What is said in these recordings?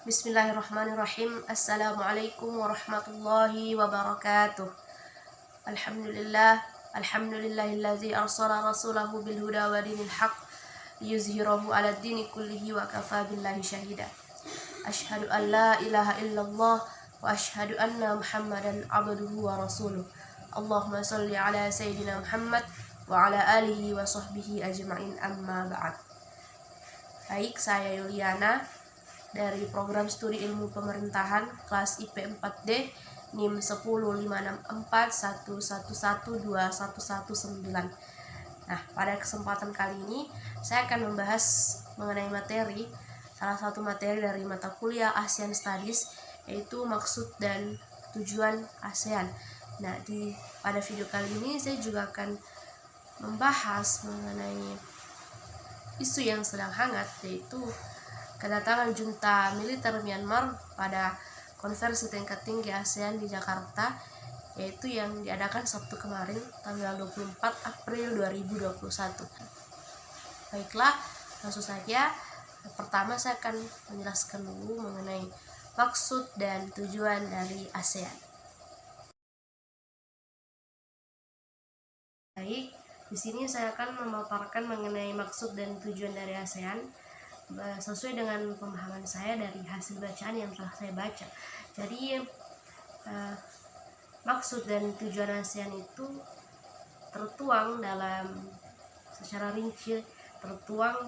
Bismillahirrahmanirrahim. Assalamualaikum warahmatullahi wabarakatuh. Alhamdulillahillazi arsala rasulahu bil huda wa dinil haq liyuzhirahu 'ala dini kullihi wa kafa billahi syahida. Asyhadu an la ilaha illallah wa asyhadu anna Muhammadan 'abduhu wa rasuluh. Allahumma shalli 'ala sayyidina Muhammad wa 'ala alihi wa sahbihi ajma'in, amma ba'd. Baik, saya Yuliana dari program studi ilmu pemerintahan kelas IP 4D NIM 1056411121119. Nah, pada kesempatan kali ini saya akan membahas mengenai salah satu materi dari mata kuliah ASEAN Studies, yaitu maksud dan tujuan ASEAN. Nah, pada video kali ini saya juga akan membahas mengenai isu yang sedang hangat, yaitu kedatangan junta militer Myanmar pada konferensi tingkat tinggi ASEAN di Jakarta, yaitu yang diadakan Sabtu kemarin tanggal 24 April 2021. Baiklah, langsung saja. Pertama saya akan menjelaskan dulu mengenai maksud dan tujuan dari ASEAN. Baik, di sini saya akan memaparkan mengenai maksud dan tujuan dari ASEAN sesuai dengan pemahaman saya dari hasil bacaan yang telah saya baca. Jadi maksud dan tujuan ASEAN itu tertuang secara rinci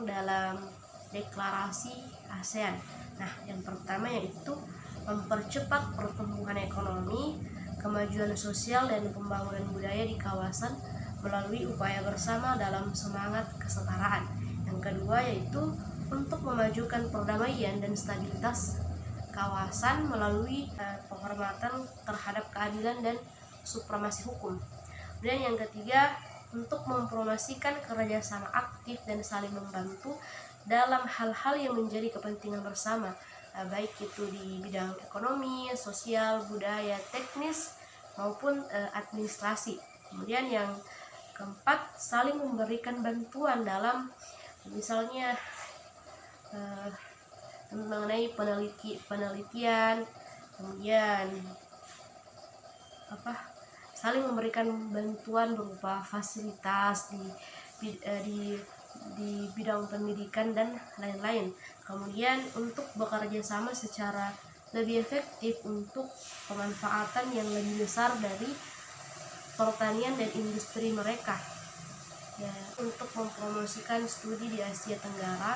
dalam deklarasi ASEAN. Nah, yang pertama yaitu mempercepat pertumbuhan ekonomi, kemajuan sosial dan pembangunan budaya di kawasan melalui upaya bersama dalam semangat kesetaraan. Yang kedua yaitu untuk memajukan perdamaian dan stabilitas kawasan melalui penghormatan terhadap keadilan dan supremasi hukum. Dan yang ketiga, untuk mempromosikan kerjasama aktif dan saling membantu dalam hal-hal yang menjadi kepentingan bersama, baik itu di bidang ekonomi, sosial, budaya, teknis, maupun administrasi. Kemudian yang keempat, saling memberikan bantuan dalam misalnya mengenai penelitian, kemudian saling memberikan bantuan berupa fasilitas di bidang pendidikan dan lain-lain. Kemudian untuk bekerja sama secara lebih efektif untuk pemanfaatan yang lebih besar dari pertanian dan industri mereka, ya, untuk mempromosikan studi di Asia Tenggara.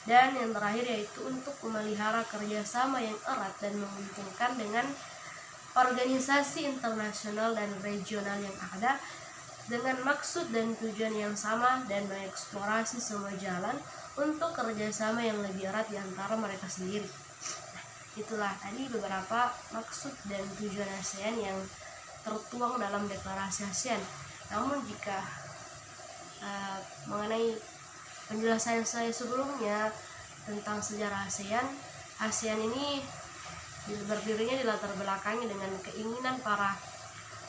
Dan yang terakhir yaitu untuk memelihara kerjasama yang erat dan menguntungkan dengan organisasi internasional dan regional yang ada dengan maksud dan tujuan yang sama dan mengeksplorasi semua jalan untuk kerjasama yang lebih erat di antara mereka sendiri. Nah, itulah tadi beberapa maksud dan tujuan ASEAN yang tertuang dalam deklarasi ASEAN. Namun jika mengenai penjelasan saya sebelumnya tentang sejarah ASEAN ini berdirinya di latar belakangnya dengan keinginan para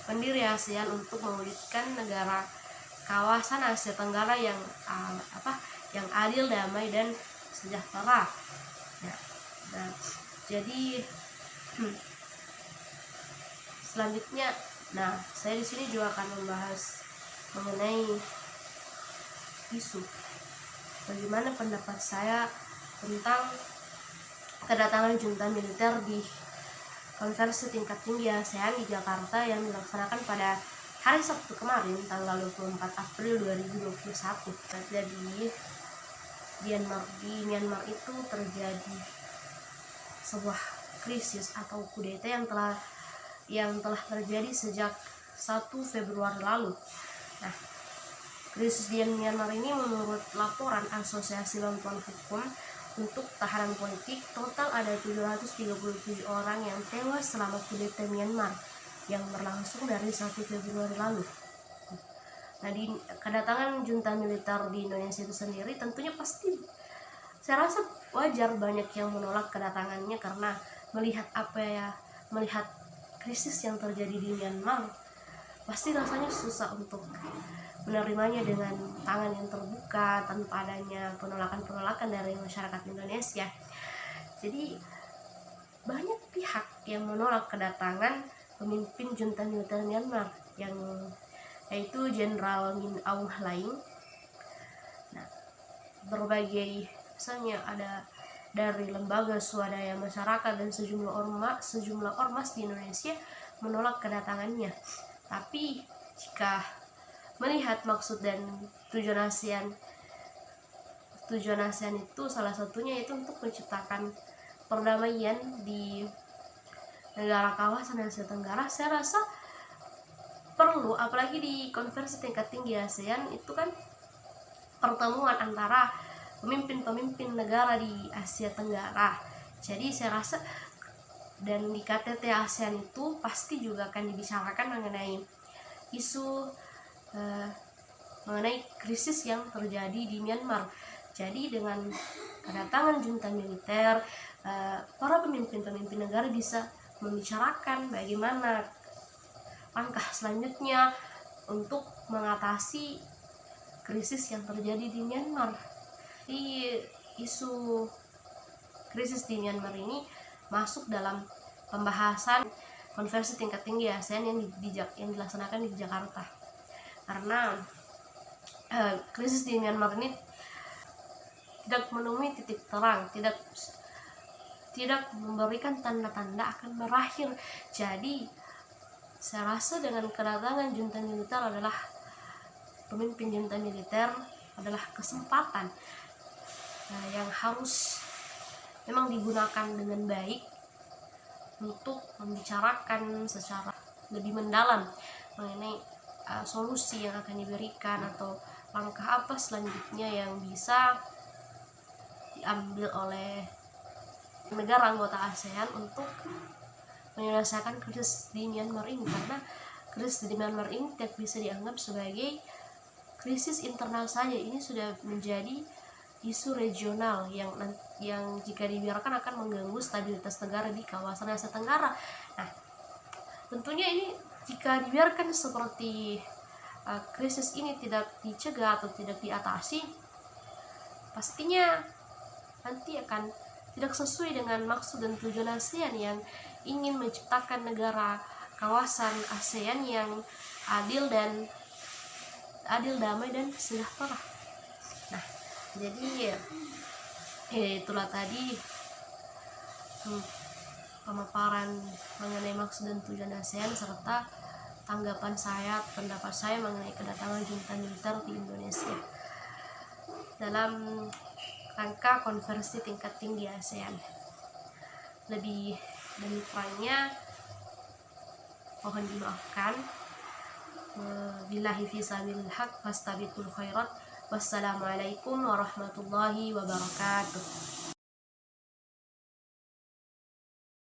pendiri ASEAN untuk mewujudkan negara kawasan Asia Tenggara yang adil, damai dan sejahtera. Nah, jadi selanjutnya, saya di sini juga akan membahas mengenai isu bagaimana pendapat saya tentang kedatangan junta militer di konferensi tingkat tinggi ASEAN di Jakarta yang dilaksanakan pada hari Sabtu kemarin tanggal 24 April 2021. Jadi di Myanmar itu terjadi sebuah krisis atau kudeta yang telah terjadi sejak 1 Februari lalu. Nah, krisis di Myanmar ini menurut laporan Asosiasi Bantuan Hukum untuk Tahanan Politik, total ada 737 orang yang tewas selama kudeta Myanmar yang berlangsung dari 1 Februari lalu. Nah, di kedatangan junta militer di Indonesia itu sendiri tentunya pasti saya rasa wajar banyak yang menolak kedatangannya karena melihat krisis yang terjadi di Myanmar, pasti rasanya susah untuk menerimanya dengan tangan yang terbuka tanpa adanya penolakan dari masyarakat Indonesia. Jadi banyak pihak yang menolak kedatangan pemimpin junta militer Myanmar yang yaitu Jenderal Min Aung Hlaing. Nah, berbagai misalnya ada dari lembaga swadaya masyarakat dan sejumlah ormas di Indonesia menolak kedatangannya. Tapi jika melihat maksud dan tujuan ASEAN itu salah satunya itu untuk menciptakan perdamaian di negara kawasan Asia Tenggara, saya rasa perlu, apalagi di konferensi tingkat tinggi ASEAN itu kan pertemuan antara pemimpin-pemimpin negara di Asia Tenggara. Jadi saya rasa dan di KTT ASEAN itu pasti juga akan dibicarakan mengenai isu mengenai krisis yang terjadi di Myanmar. Jadi dengan kedatangan junta militer, para pemimpin-pemimpin negara bisa membicarakan bagaimana langkah selanjutnya untuk mengatasi krisis yang terjadi di Myanmar. Di isu krisis di Myanmar ini masuk dalam pembahasan konferensi tingkat tinggi ASEAN yang dilaksanakan di Jakarta. Karena krisis di Myanmar ini tidak menemui titik terang, tidak memberikan tanda-tanda akan berakhir. Jadi saya rasa dengan kedatangan junta militer adalah pemimpin junta militer adalah kesempatan yang harus memang digunakan dengan baik untuk membicarakan secara lebih mendalam mengenai solusi yang akan diberikan atau langkah apa selanjutnya yang bisa diambil oleh negara anggota ASEAN untuk menyelesaikan krisis di Myanmar ini. Karena krisis di Myanmar ini tidak bisa dianggap sebagai krisis internal saja, ini sudah menjadi isu regional yang jika dibiarkan akan mengganggu stabilitas negara di kawasan Asia Tenggara. Nah, tentunya ini jika dibiarkan seperti krisis ini tidak dicegah atau tidak diatasi, pastinya nanti akan tidak sesuai dengan maksud dan tujuan ASEAN yang ingin menciptakan negara kawasan ASEAN yang adil, damai dan sejahtera. Nah, jadi itulah tadi pemaparan mengenai maksud dan tujuan ASEAN serta pendapat saya mengenai kedatangan junta militer di Indonesia dalam rangka konferensi tingkat tinggi ASEAN. Lebih dan kurangnya mohon dimaafkan. Billahi fi sabilil haq fastabiqul khairat. Wassalamualaikum warahmatullahi wabarakatuh.